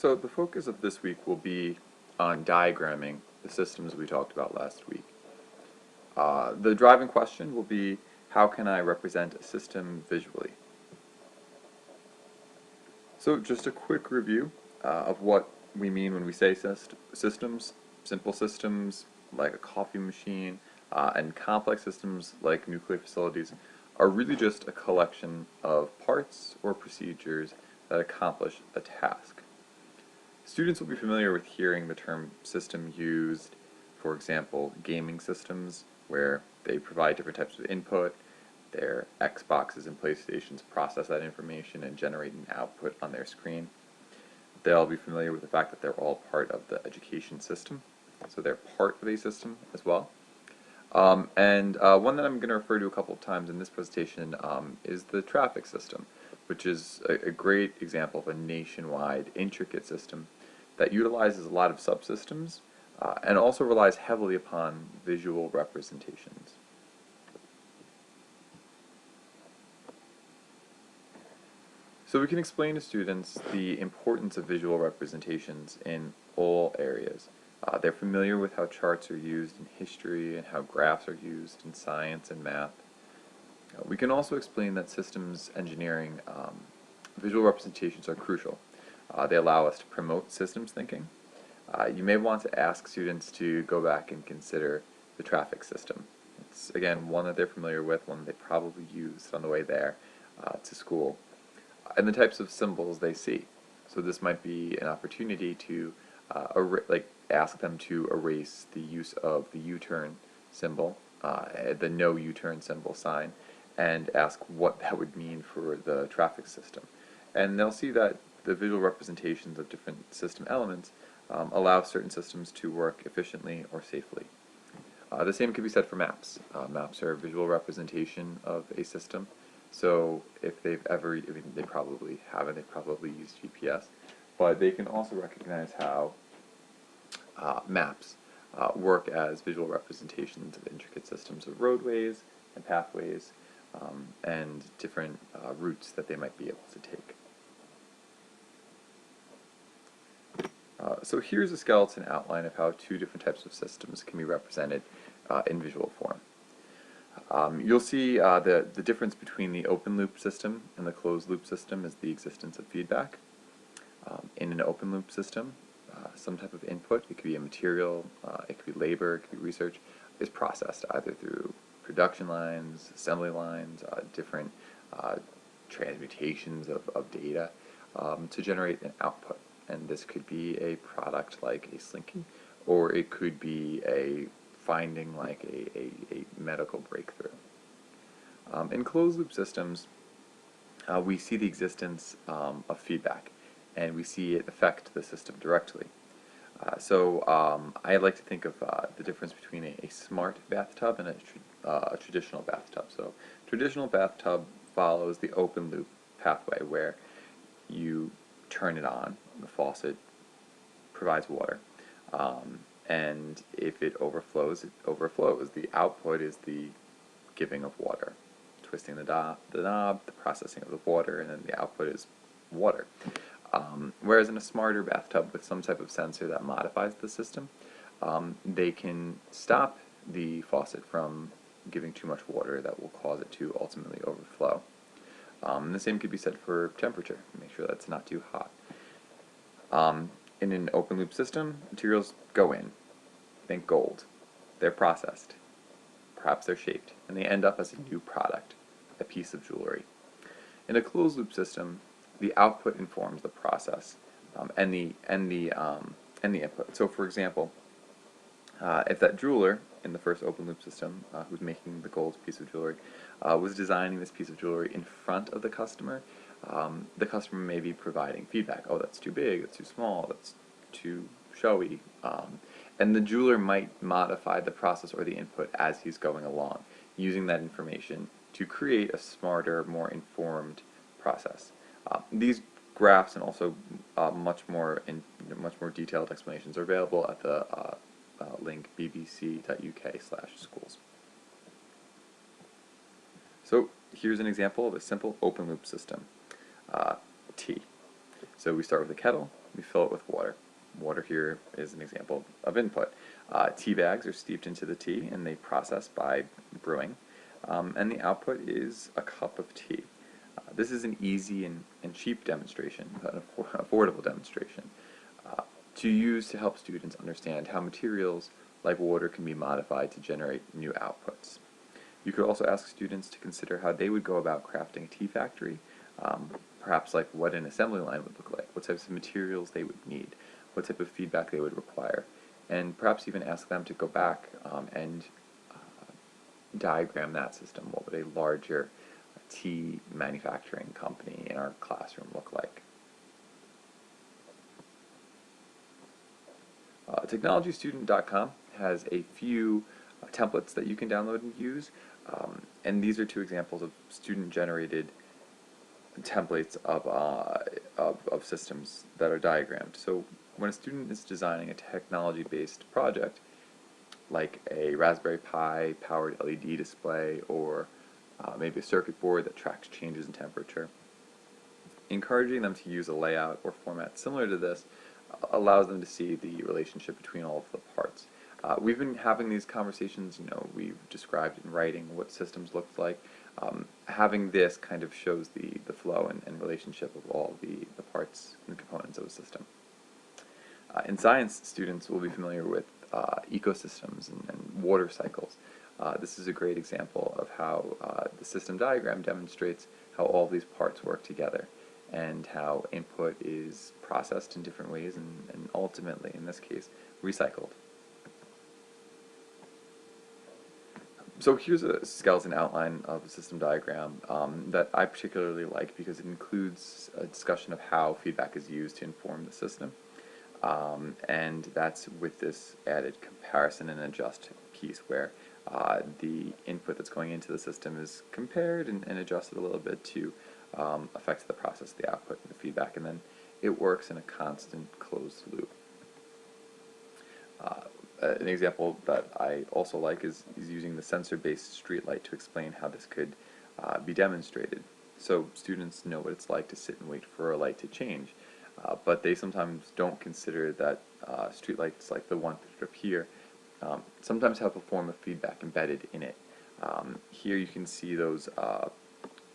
So the focus of this week will be on diagramming the systems we talked about last week. The driving question will be, how can I represent a system visually? So just a quick review of what we mean when we say systems. Simple systems like a coffee machine and complex systems like nuclear facilities are really just a collection of parts or procedures that accomplish a task. Students will be familiar with hearing the term system used, for example, gaming systems, where they provide different types of input. Their Xboxes and PlayStations process that information and generate an output on their screen. They'll be familiar with the fact that they're all part of the education system, so they're part of a system as well. And one that I'm going to refer to a couple of times in this presentation is the traffic system, which is a great example of a nationwide, intricate system that utilizes a lot of subsystems and also relies heavily upon visual representations. So we can explain to students the importance of visual representations in all areas. They're familiar with how charts are used in history and how graphs are used in science and math. We can also explain that systems engineering visual representations are crucial. They allow us to promote systems thinking. You may want to ask students to go back and consider the traffic system. It's, again, one that they're familiar with, one that they probably used on the way there to school, and the types of symbols they see. So this might be an opportunity to ask them to erase the use of the U-turn symbol, the no U-turn symbol sign, and ask what that would mean for the traffic system. And they'll see that the visual representations of different system elements allow certain systems to work efficiently or safely. The same could be said for maps. Maps are a visual representation of a system. So if they've ever, I mean, they probably haven't, they've probably used GPS, but they can also recognize how maps work as visual representations of intricate systems of roadways and pathways and different routes that they might be able to take. So here's a skeleton outline of how two different types of systems can be represented in visual form. You'll see the difference between the open loop system and the closed loop system is the existence of feedback. In an open loop system, some type of input, it could be a material, it could be labor, it could be research, is processed either through production lines, assembly lines, different transmutations of data to generate an output. And this could be a product like a Slinky, or it could be a finding like a medical breakthrough. In closed-loop systems, we see the existence of feedback, and we see it affect the system directly. I like to think of the difference between a smart bathtub and a traditional bathtub. So traditional bathtub follows the open-loop pathway where you turn it on, the faucet provides water, and if it overflows, it overflows. The output is the giving of water, twisting the knob, the processing of the water, and then the output is water. Whereas in a smarter bathtub with some type of sensor that modifies the system, they can stop the faucet from giving too much water that will cause it to ultimately overflow. The same could be said for temperature. Make sure that's not too hot. In an open loop system, materials go in. Think gold. They're processed. Perhaps they're shaped, and they end up as a new product, a piece of jewelry. In a closed loop system, the output informs the process and the input. So, for example, if that jeweler in the first open loop system, who's making the gold piece of jewelry, was designing this piece of jewelry in front of the customer may be providing feedback. Oh, that's too big, that's too small, that's too showy. And the jeweler might modify the process or the input as he's going along, using that information to create a smarter, more informed process. These graphs and also much more detailed explanations are available at the link bbc.uk/schools. So here's an example of a simple open loop system. Tea. So we start with a kettle, we fill it with water. Water here is an example of input. Tea bags are steeped into the tea and they process by brewing. And the output is a cup of tea. This is an easy and cheap demonstration, an affordable demonstration, to use to help students understand how materials like water can be modified to generate new outputs. You could also ask students to consider how they would go about crafting a tea factory, perhaps like what an assembly line would look like, what types of materials they would need, what type of feedback they would require, and perhaps even ask them to go back and diagram that system. What would a larger tea manufacturing company in our classroom look like? TechnologyStudent.com has a few templates that you can download and use, and these are two examples of student-generated templates of systems that are diagrammed. So when a student is designing a technology-based project, like a Raspberry Pi powered LED display, or maybe a circuit board that tracks changes in temperature, encouraging them to use a layout or format similar to this allows them to see the relationship between all of the parts. We've been having these conversations, we've described in writing what systems looked like. Having this kind of shows the flow and relationship of all the parts and the components of a system. In science, students will be familiar with ecosystems and water cycles. This is a great example of how the system diagram demonstrates how all these parts work together and how input is processed in different ways and ultimately, in this case, recycled. So here's a skeleton outline of a system diagram that I particularly like because it includes a discussion of how feedback is used to inform the system. And that's with this added comparison and adjust piece where the input that's going into the system is compared and adjusted a little bit to affect the process, the output, and the feedback, and then it works in a constant closed loop. An example that I also like is using the sensor-based streetlight to explain how this could be demonstrated. So students know what it's like to sit and wait for a light to change, but they sometimes don't consider that streetlights like the one that appear sometimes have a form of feedback embedded in it. Here you can see those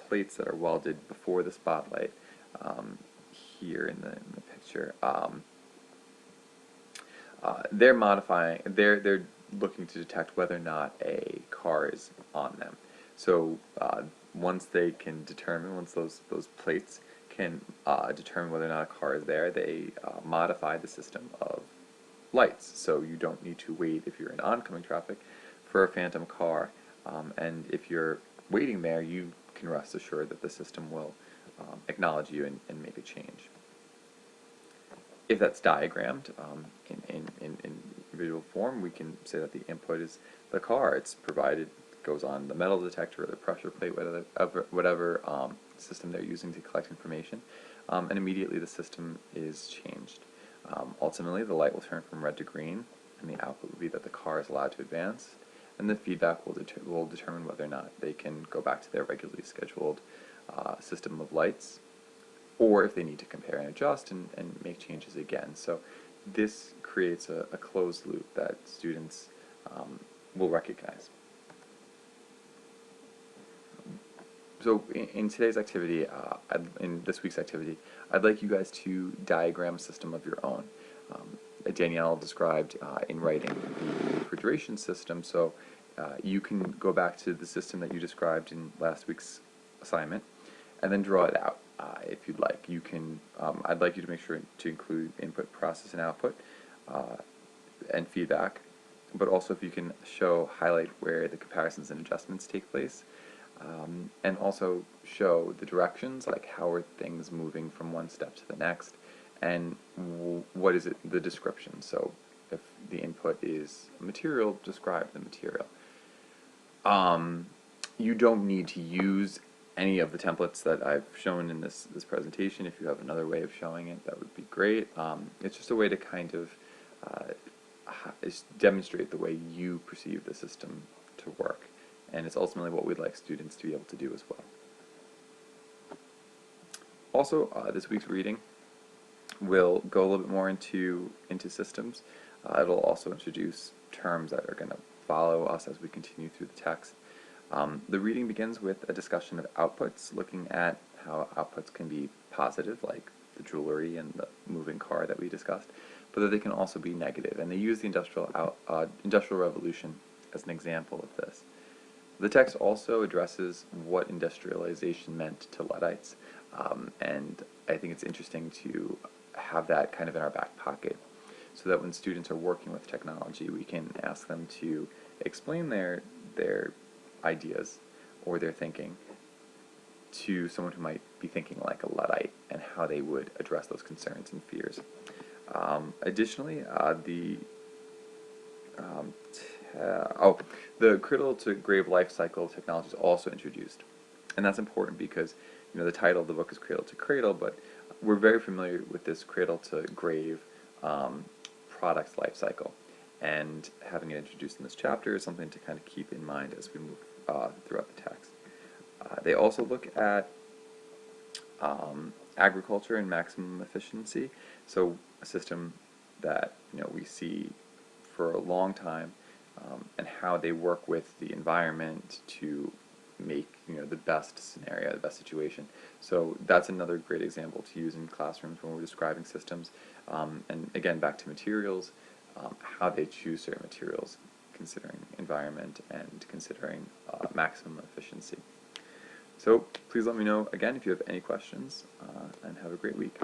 plates that are welded before the spotlight here in the picture. They're looking to detect whether or not a car is on them. So once they can determine, once those plates can determine whether or not a car is there, they modify the system of lights. So you don't need to wait if you're in oncoming traffic for a phantom car, and if you're waiting there, you can rest assured that the system will acknowledge you and make a change. If that's diagrammed in visual form, we can say that the input is the car. It's provided, goes on the metal detector or the pressure plate, whatever system they're using to collect information, and immediately the system is changed. Ultimately, the light will turn from red to green, and the output will be that the car is allowed to advance, and the feedback will determine whether or not they can go back to their regularly scheduled system of lights, or if they need to compare and adjust and make changes again. So this creates a closed loop that students will recognize. So in today's activity, in this week's activity, I'd like you guys to diagram a system of your own. Danielle described in writing the refrigeration system, so you can go back to the system that you described in last week's assignment and then draw it out if you'd like. You can. I'd like you to make sure to include input, process, and output and feedback, but also if you can highlight where the comparisons and adjustments take place. And also show the directions, like how are things moving from one step to the next, and what is the description. So if the input is material, describe the material. You don't need to use any of the templates that I've shown in this presentation. If you have another way of showing it, that would be great. It's just a way to kind of demonstrate the way you perceive the system to work. And it's ultimately what we'd like students to be able to do as well. Also, this week's reading will go a little bit more into systems. It'll also introduce terms that are going to follow us as we continue through the text. The reading begins with a discussion of outputs, looking at how outputs can be positive, like the jewelry and the moving car that we discussed, but that they can also be negative. And they use the Industrial Revolution as an example of this. The text also addresses what industrialization meant to Luddites, and I think it's interesting to have that kind of in our back pocket, so that when students are working with technology, we can ask them to explain their ideas or their thinking to someone who might be thinking like a Luddite, and how they would address those concerns and fears. Additionally, the cradle to grave life cycle technology is also introduced, and that's important because the title of the book is Cradle to Cradle, but we're very familiar with this cradle to grave product's life cycle, and having it introduced in this chapter is something to kind of keep in mind as we move throughout the text. They also look at agriculture and maximum efficiency, so a system that we see for a long time, and how they work with the environment to make the best scenario, the best situation. So that's another great example to use in classrooms when we're describing systems. And again, back to materials, how they choose certain materials, considering environment and considering maximum efficiency. So please let me know again if you have any questions, and have a great week.